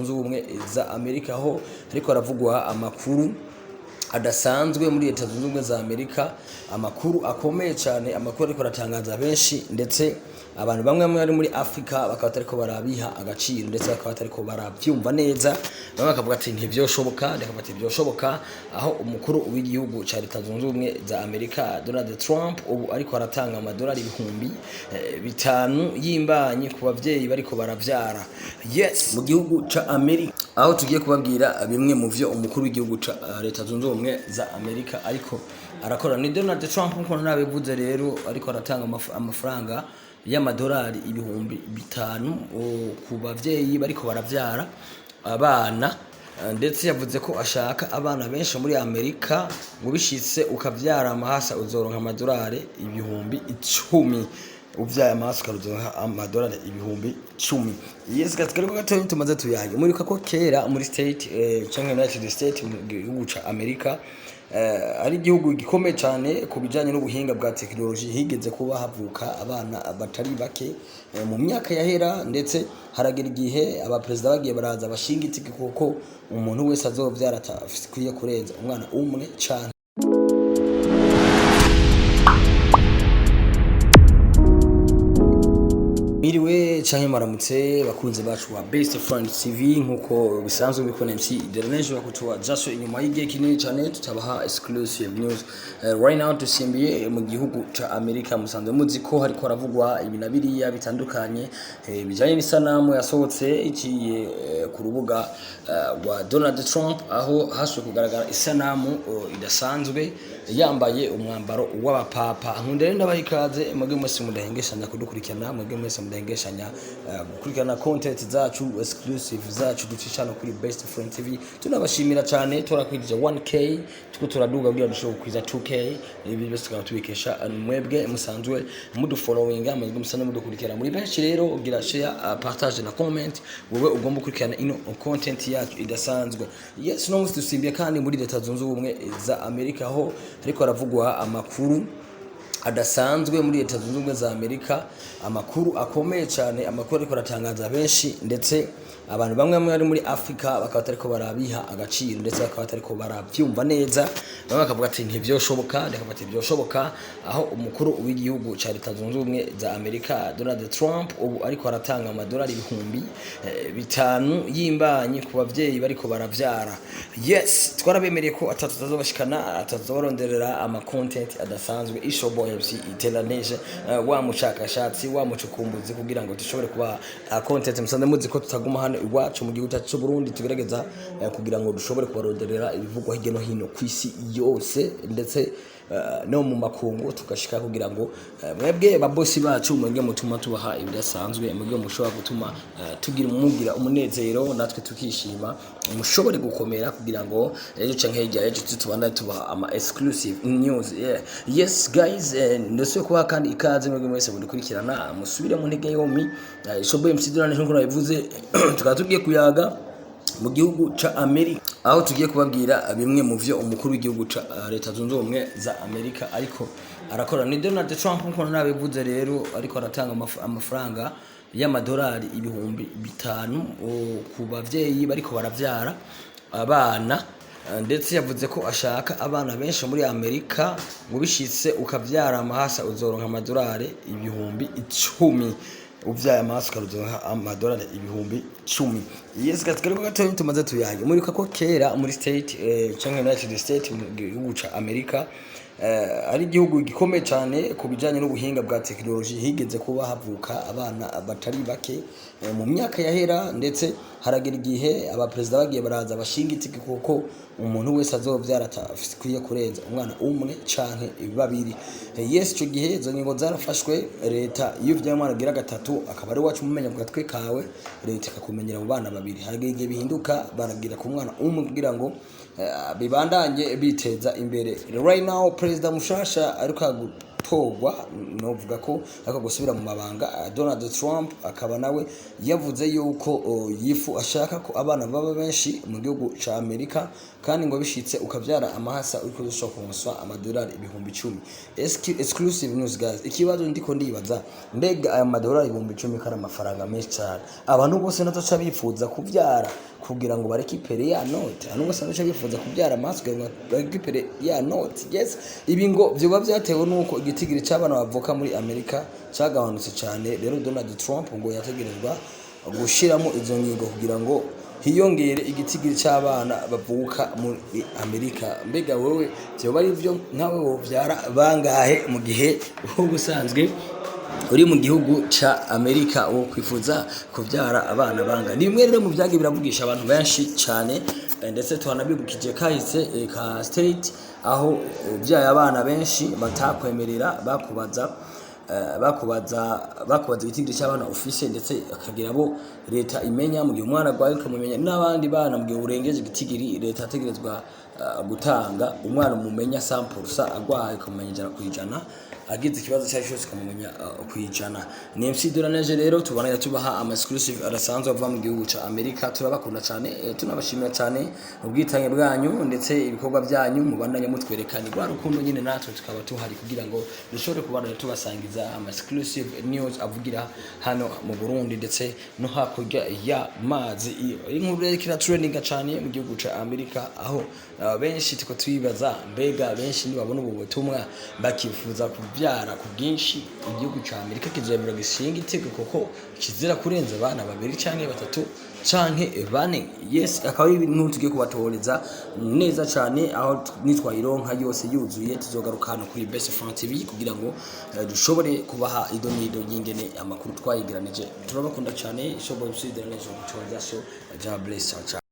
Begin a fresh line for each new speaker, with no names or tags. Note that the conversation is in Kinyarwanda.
Ubumwe za Amerika aho ariko haravugwa amakuru adasanzwe muri Leta Zunze Ubumwe za Amerika, amakuru akomeye cyane, amakuru ariko aratangaza benshi, ndetse abantu bamwe bari muri Afrika bakaba atariko barabiha agaciro, ndetse bakaba atariko barabyumva neza. Bamwe bakavuga ati ntivyoshoboka, ndakaba ati vyoshoboka, aho umukuru w'igihugu ca Leta Zunze Ubumwe za Amerika Donald Trump ubu ariko aratanga amadolari ibihumbi 5 y'imbanyi ku bavyeyi bariko baravyara. Yes, mu gihugu ca Amerika aho tugiye kubabwira bimwe mu vyo umukuru w'igihugu ca Leta Zunze Ubumwe za Amerika ariko arakora. Ni Donald Trump nkuko nabivuze rero, ariko aratanga amafaranga y'amadolari ibihumbi 5 ku bavyeyi bariko baravyara abana, ndetse yavuze ko ashaka abana benshi muri Amerika, ngo bishitse ukavyara amahasa uzoronka amadolari ibihumbi 10. Uvyaye amaso karuzoha amadolari ibihumbi 10. Yes, gatskariko gatoyi tumaze tuyage. Muribuka ko kera muri state canke United States mu gihugu ca Amerika ari igihugu gikomeye cyane ku bijanye n'ubuhinga bwa technology, higeze kuba havuka abana batari bake mu myaka yahera, ndetse haragera igihe abaperezida bagiye baraza bashinga itiki kuko umuntu wese azovyara atafise kurenza umwana umwe cyane. Miriwe canke maramutse bakunze bacu wa Best Friend TV, nkuko bisanzwe bikora MC Derneje bakutuwa jaso inyuma y'igihe kinini cyane tutabaha exclusive news. Right now tusimbiye mu gihugu ca Amerika, musanzwe muzi ko hariko haravugwa ibinabiriya bitandukanye bijanye n'isanamu yasohotse ikiye ku rubuga rwa Donald Trump, aho haswe kugaragara isanamu idasanzwe yambaye umwambaro w'abapapa. Nkundere ndabahikaze mwebwe mwese mudahengeshanya kudukurikirana, mwebwe mwese mudahengeshanya gukurikirana content zacu exclusive zacu ducishana kuri Best Friend TV. Tunabashimira cyane, turakwirije 1k tuko turaduga kugira dushobore kwiza 2k. Ibi byose tukaba tubikesha mwebwe musanzwe mudufollowinga, mwebwe musanzwe mudukurikirana muri benshi. Rero ugira share, partage na comment, wowe ugomba gukurikirana ino content yacu idasanzwe. Yes, no musimbiye kandi muri Leta Zunze Ubumwe za Amerika aho ariko haravugwa amakuru adasanzwe muri Leta Zunze Ubumwe za Amerika, amakuru akomeye cyane, amakuru ariko aratangaza benshi, ndetse abantu bamwe bari muri Afrika bakaba atariko barabiha agaciro, ndetse bakaba atariko barabyumva neza. Bamwe bakavuga ati ntivyoshoboka, ndakaba ati vyoshoboka, aho umukuru w'igihugu ca Leta Zunze Ubumwe za Amerika Donald Trump ubu ariko aratanga amadolari ibihumbi 5 y'imbanyi ku bavyeyi bariko baravyara. Yes, twarabemereye ko atazobashikana, atazoronderera ama content adasanzwe. Ishoboye MC Iteranije wa mushakashatsi, wa mucukumbuzi, kugira ngo dushobore kuba content musanze muzi ko tutaguma hano iwacu mu gihugu cyacu Burundi, tugerageza kugira ngo dushobore kubaronderera ibivugwa hirya no hino kwisi yose, ndetse no mu makungu tugashika kugira ngo mwebwe babosi bacu mwebwe mutuma tubaha ibidasanzwe, mwebwe mushobora gutuma tugira umunezero, natwe tukishima, mushobore gukomera kugira ngo ejo canke hirya ejo tutubanda tubaha ama exclusive news. Yes guys, ndose kuba kandi ikaze mwebwe mwese mudukurikirana, musubire mu ntege yomi. Shoboye msidurane nkuko nabivuze tukatugiye kuyaga mu gihugu ca Amerika, aho tugiye kubabwira bimwe mu vyo umukuru w'igihugu ca Leta Zunze Ubumwe za Amerika ariko arakora. Ni Donald Trump nkuko nabivuze rero, ariko aratanga amafaranga y'amadolari ibihumbi 5 ku bavyeyi bariko baravyara abana, ndetse yavuze ko ashaka abana benshi muri Amerika, ngo bishitse ukavyara amahasa uzoronka amadolari ibihumbi 10. Uvyaye amaso karuzoha amadolari ibihumbi 10. Yes, gatskariko gatoyi tumaze tuyage. Muribuka ko kera muri state canke United States mu gihugu ca Amerika ari igihugu gikomeye cyane ku bijanye n'ubuhinga bwa technology, higeze kuba havuka abana batari bake mu myaka yahera, ndetse haragera igihe abaperezida bagiye baraza bashinga itiki kuko umuntu wese azovyara atafise kurenza umwana umwe canke babiri. Yes, ico gihe izo ngingo zarafashwe. Leta iyo uvyaye umwana agira gatatu akaba ari wacu mumenya ku gatwe kawe, leta ikakumenyera mu bana babiri. Haragera igihe bihinduka baragira ku mwana umwe kugira ngo bibandanye biteza imbere. Right now president mushasha ariko gutogwa novuga ko ariko gusubira mu mabanga. Donald Trump akaba nawe yavuze yuko yifu ashaka ko abana baba benshi mu gihugu ca Amerika kandi ngo bishitse ukavyara amahasa uriko dushobora kumuswa amadolari ibihumbi 10. Exclusive news guys, ikibazo ndiko ndibaza mbega aya madolari ibihumbi 10 kari amafaranga menshi cyane, abantu bose natoca bifuza kuvyara kugira ngo barekipere ya note, abantu bose natoca bifuza kuvyara amahasa kugira ngo barekipere ya note. Yes, ibi ngo vyoba vyatewe nuko igitigiri c'abana bavuka muri Amerika cyagabanutse cyane. Rero Donald Trump ngo yategerezwa gushiramo izo ngingo kugira ngo hiyongere igitigiri c'abana bavuka muri Amerika. Mbega wewe vyoba ari vyo nkawe wovyara bangahe mu gihe ubusanzwe uri mu gihugu ca Amerika wo kwifuza kuvyara abana banga? Ni bimwe rero mu vyage biravugisha abantu benshi cyane, ndetse tuhanabibukije kahise ka state aho uvyaye abana benshi batakwemerera bakubaza igitigiri cy'abana ufise, ndetse akagira bo leta imenya mu gihe umwana gwaye ukamumenya, n'abandi bana mu gihe urengeje igitigiri leta ategerezwa gutanga umwana mumenya 100% agwaye ukamumenya 100%, agize ikibazo cyari cyose ukamumenya kwijana. Ni MC Doraneje rero tubana tubaha ama exclusive arasanzwe ava mu gihugu ca Amerika. Turabakunda cyane, tunabashimira cyane ubwitange bwanyu ndetse ibikorwa byanyu mubandanye mutwerekana rwa rukundo nyine, natwe tukaba tuhari kugira ngo dushobore kubana tubasangiza ama exclusive news avugira hano mu Burundi ndetse no hakurya ya mazi. Inkuru rekira trending cyane mu gihugu ca Amerika, aho benshi tiko twibaza mbega benshi nibabona ubu butumwa bakifuza kuvyara ku bwinshi. Igihugu ca Amerika kizemera gishinga itegeko ko kizira kurenza abana 2 canke 3 canke 4. Yes, akaba ibintu tugiye kubatoreza neza cyane, aho nitwayironka yose yuzuye tuzogaruka hano kuri Best Front TV kugira ngo dushobore kubaha idonido y'ingene amakuru twayigiranije. Turabakunda cyane, ishoboye gusidira neza cyo ja bless. Ciao.